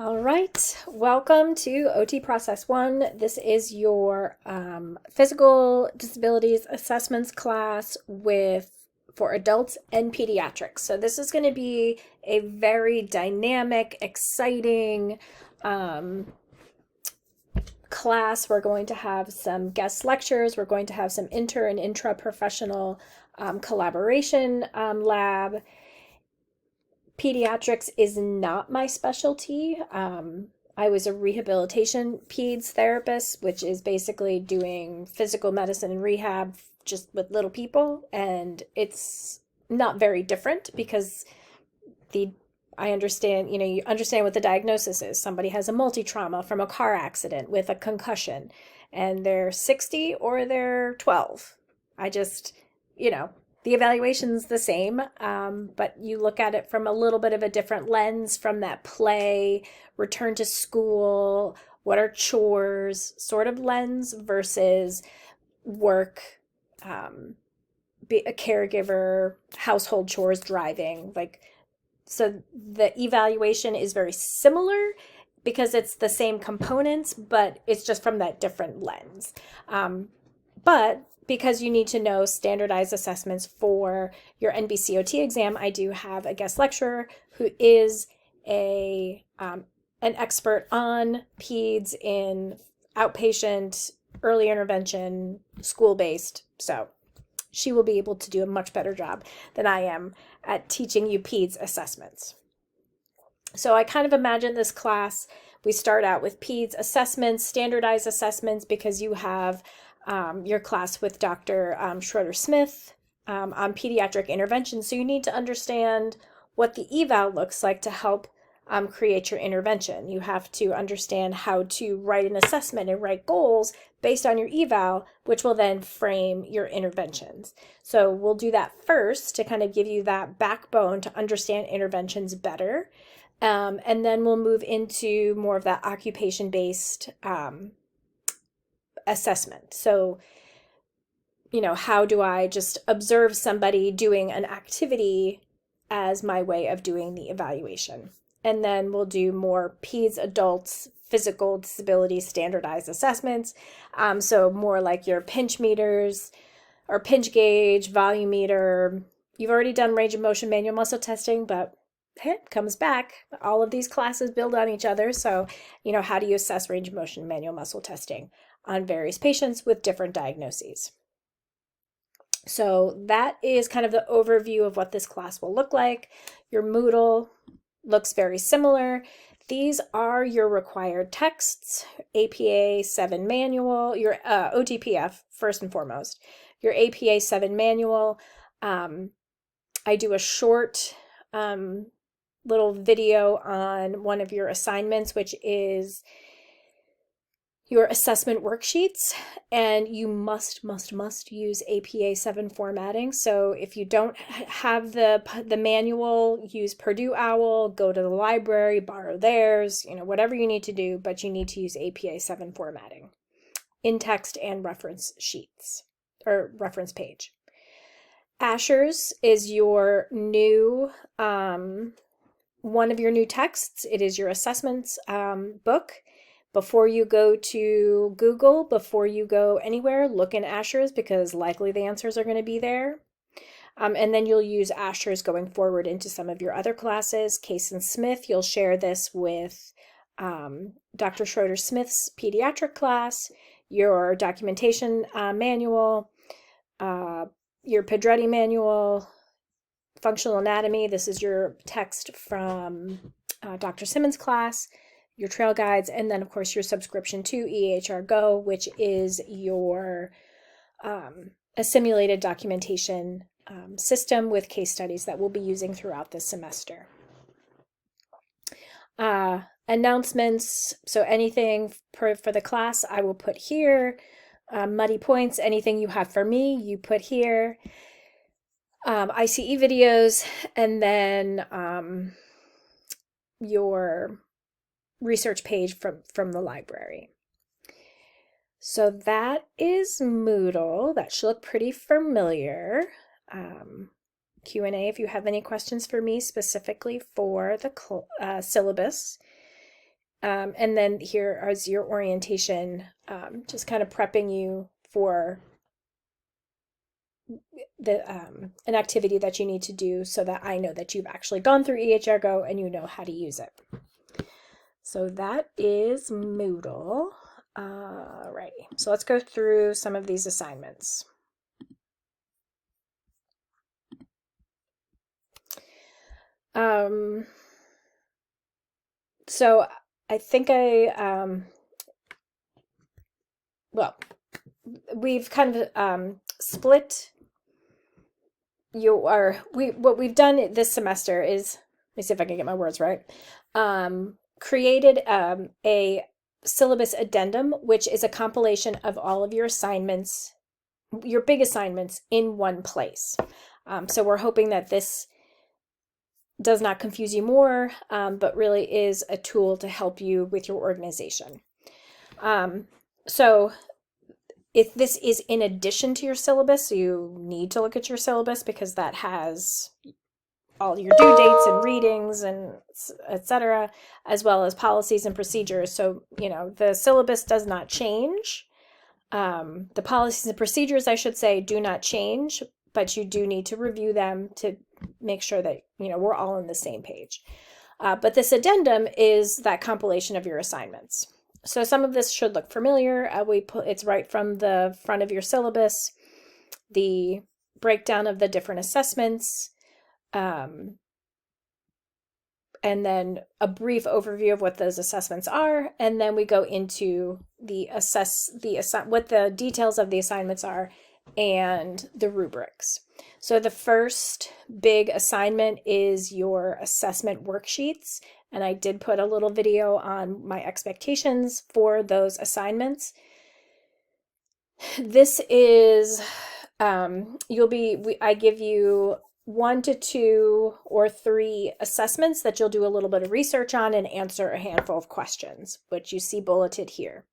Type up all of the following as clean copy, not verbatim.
All right, welcome to OT Process 1. This is your physical disabilities assessments class for adults and pediatrics. So this is going to be a very dynamic, exciting class. We're going to have some guest lectures. We're going to have some inter and intra-professional collaboration lab. Pediatrics is not my specialty. I was a rehabilitation peds therapist, which is basically doing physical medicine and rehab just with little people. And it's not very different because the I understand, you understand what the diagnosis is. Somebody has a multi-trauma from a car accident with a concussion, and they're 60 or they're 12. I just, the evaluation's the same, but you look at it from a little bit of a different lens from that play, return to school, what are chores sort of lens versus work, be a caregiver, household chores, driving. So the evaluation is very similar because it's the same components, but it's just from that different lens. But because you need to know standardized assessments for your NBCOT exam, I do have a guest lecturer who is an expert on PEDS in outpatient, early intervention, school-based. So she will be able to do a much better job than I am at teaching you PEDS assessments. So I kind of imagine this class, we start out with PEDS assessments, standardized assessments, because you have your class with Dr. Schroeder-Smith on pediatric intervention. So you need to understand what the eval looks like to help create your intervention. You have to understand how to write an assessment and write goals based on your eval, which will then frame your interventions. So we'll do that first to kind of give you that backbone to understand interventions better. And then we'll move into more of that occupation-based assessment. So, how do I just observe somebody doing an activity as my way of doing the evaluation? And then we'll do more PEDS adults physical disability standardized assessments. So more like your pinch meters or pinch gauge, volume meter. You've already done range of motion manual muscle testing, but it comes back. All of these classes build on each other. So, how do you assess range of motion manual muscle testing on various patients with different diagnoses? So that is kind of the overview of what this class will look like. Your Moodle looks very similar. These are your required texts, APA 7 manual, your OTPF first and foremost, your APA 7 manual. I do a short little video on one of your assignments, which is your assessment worksheets, and you must use APA 7 formatting. So if you don't have the manual, use Purdue OWL, go to the library, borrow theirs, whatever you need to do, but you need to use APA 7 formatting in text and reference sheets or reference page. Asher's is your new one of your new texts. It is your assessments book. Before you go to Google, before you go anywhere, look in Asher's because likely the answers are going to be there. And then you'll use Asher's going forward into some of your other classes. Case and Smith, you'll share this with Dr. Schroeder-Smith's pediatric class, your documentation manual, your Pedretti manual, functional anatomy. This is your text from Dr. Simmons' class, your trail guides, and then of course your subscription to EHR Go, which is your a simulated documentation system with case studies that we'll be using throughout this semester. Announcements, so anything for the class I will put here. Muddy points, anything you have for me, you put here. ICE videos, and then your research page from the library. So that is Moodle. That should look pretty familiar. Q&A if you have any questions for me specifically for the syllabus. And then here is your orientation, just kind of prepping you for an activity that you need to do so that I know that you've actually gone through EHRGO and you know how to use it. So that is Moodle. Right. So let's go through some of these assignments. So I think well, we've kind of split what we've done this semester is, let me see if I can get my words right, created a syllabus addendum, which is a compilation of all of your assignments, your big assignments, in one place. So we're hoping that this does not confuse you more, but really is a tool to help you with your organization. So if this is in addition to your syllabus, so you need to look at your syllabus because that has all your due dates and readings and etc., as well as policies and procedures. So, the syllabus does not change. The policies and procedures, I should say, do not change, but you do need to review them to make sure that, we're all on the same page. But this addendum is that compilation of your assignments. So some of this should look familiar. It's right from the front of your syllabus, the breakdown of the different assessments, and then a brief overview of what those assessments are, and then we go into what the details of the assignments are and the rubrics. So the first big assignment is your assessment worksheets, and I did put a little video on my expectations for those assignments. This is I give you 1 to 2 or 3 assessments that you'll do a little bit of research on and answer a handful of questions, which you see bulleted here.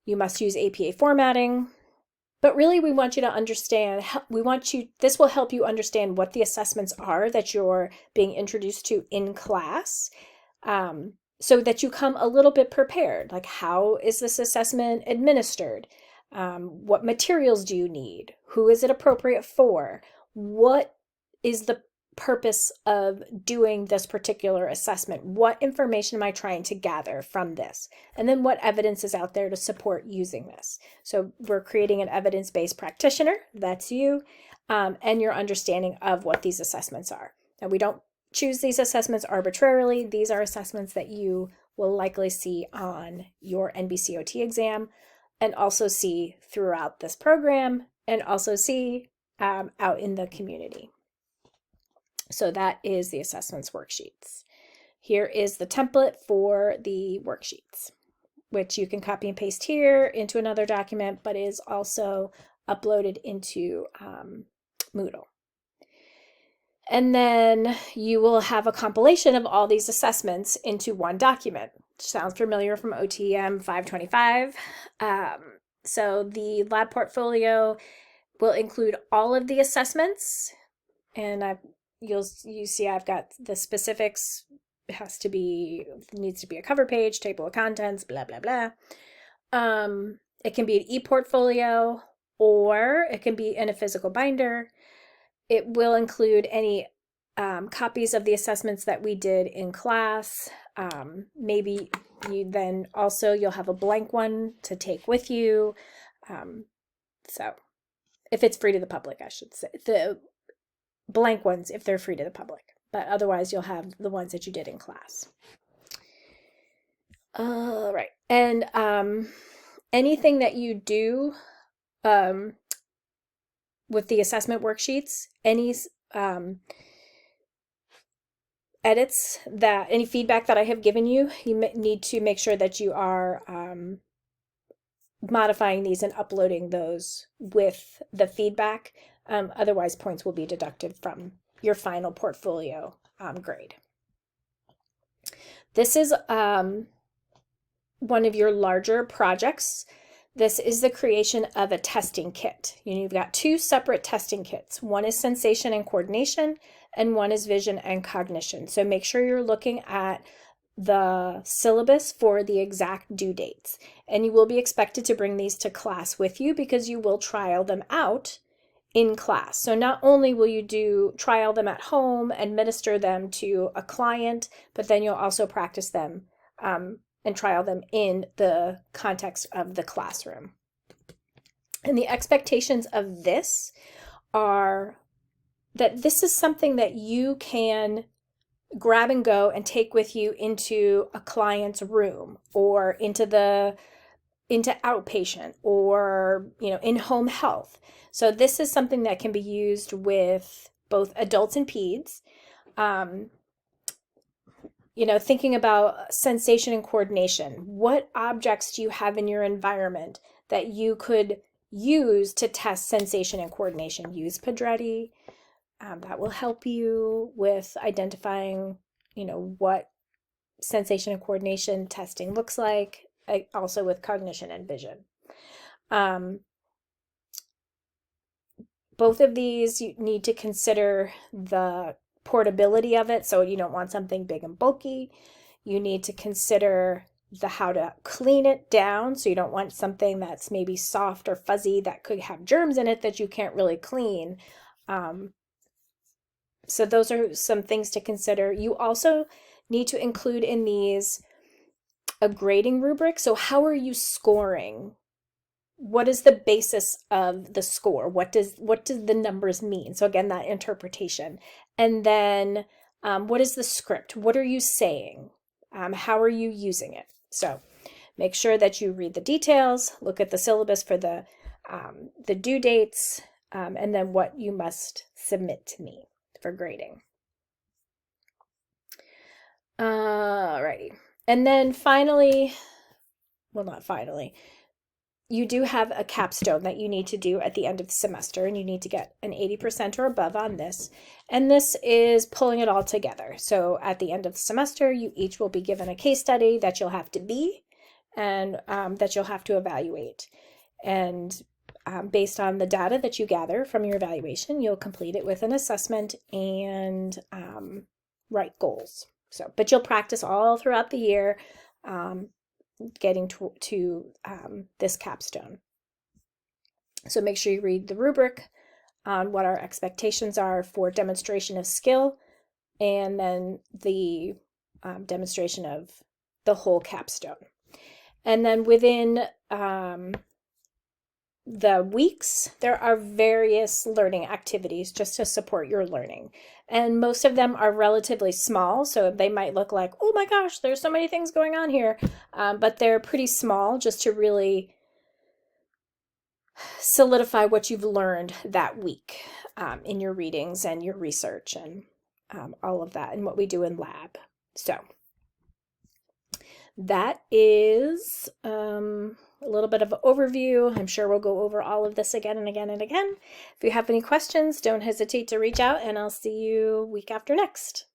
You must use APA formatting, but really we want you to understand, this will help you understand what the assessments are that you're being introduced to in class, so that you come a little bit prepared. Like, how is this assessment administered? What materials do you need? Who is it appropriate for? What is the purpose of doing this particular assessment? What information am I trying to gather from this? And then what evidence is out there to support using this? So we're creating an evidence-based practitioner, that's you, and your understanding of what these assessments are. Now, we don't choose these assessments arbitrarily. These are assessments that you will likely see on your NBCOT exam, and also see throughout this program, and also see out in the community. So that is the assessments worksheets. Here is the template for the worksheets, which you can copy and paste here into another document, but is also uploaded into Moodle. And then you will have a compilation of all these assessments into one document. Sounds familiar from OTM 525. So the lab portfolio will include all of the assessments, and you see I've got the specifics. It needs to be a cover page, table of contents, blah blah blah. It can be an e-portfolio, or it can be in a physical binder. It will include any copies of the assessments that we did in class. Maybe you'll have a blank one to take with you. So if it's free to the public, I should say. The blank ones if they're free to the public, but otherwise you'll have the ones that you did in class. All right. And anything that you do with the assessment worksheets, any edits, any feedback that I have given you, you need to make sure that you are modifying these and uploading those with the feedback. Otherwise, points will be deducted from your final portfolio grade. This is one of your larger projects. This is the creation of a testing kit. You've got 2 separate testing kits. One is sensation and coordination, and one is vision and cognition. So make sure you're looking at the syllabus for the exact due dates. And you will be expected to bring these to class with you because you will trial them out in class. So not only will you trial them at home, administer them to a client, but then you'll also practice them and trial them in the context of the classroom. And the expectations of this are that this is something that you can grab and go and take with you into a client's room or into outpatient or in-home health. So this is something that can be used with both adults and peds. Thinking about sensation and coordination. What objects do you have in your environment that you could use to test sensation and coordination? Use Pedretti. That will help you with identifying, what sensation and coordination testing looks like, also with cognition and vision. Both of these, you need to consider the portability of it. So you don't want something big and bulky. You need to consider how to clean it down. So you don't want something that's maybe soft or fuzzy that could have germs in it that you can't really clean. So those are some things to consider. You also need to include in these a grading rubric. So how are you scoring? What is the basis of the score? What does the numbers mean? So again, that interpretation. And then what is the script? What are you saying? How are you using it? So make sure that you read the details, look at the syllabus for the due dates, and then what you must submit to me for grading. Alrighty. And then finally, well, not finally, you do have a capstone that you need to do at the end of the semester, and you need to get an 80% or above on this. And this is pulling it all together. So at the end of the semester, you each will be given a case study that you'll have to be and that you'll have to evaluate. And based on the data that you gather from your evaluation, you'll complete it with an assessment and write goals. But you'll practice all throughout the year getting to this capstone. So make sure you read the rubric on what our expectations are for demonstration of skill, and then the demonstration of the whole capstone. And then within the weeks, there are various learning activities just to support your learning. And most of them are relatively small, so they might look like, oh my gosh, there's so many things going on here. But they're pretty small just to really solidify what you've learned that week in your readings and your research and all of that and what we do in lab. So that is a little bit of an overview. I'm sure we'll go over all of this again and again and again. If you have any questions, don't hesitate to reach out, and I'll see you week after next.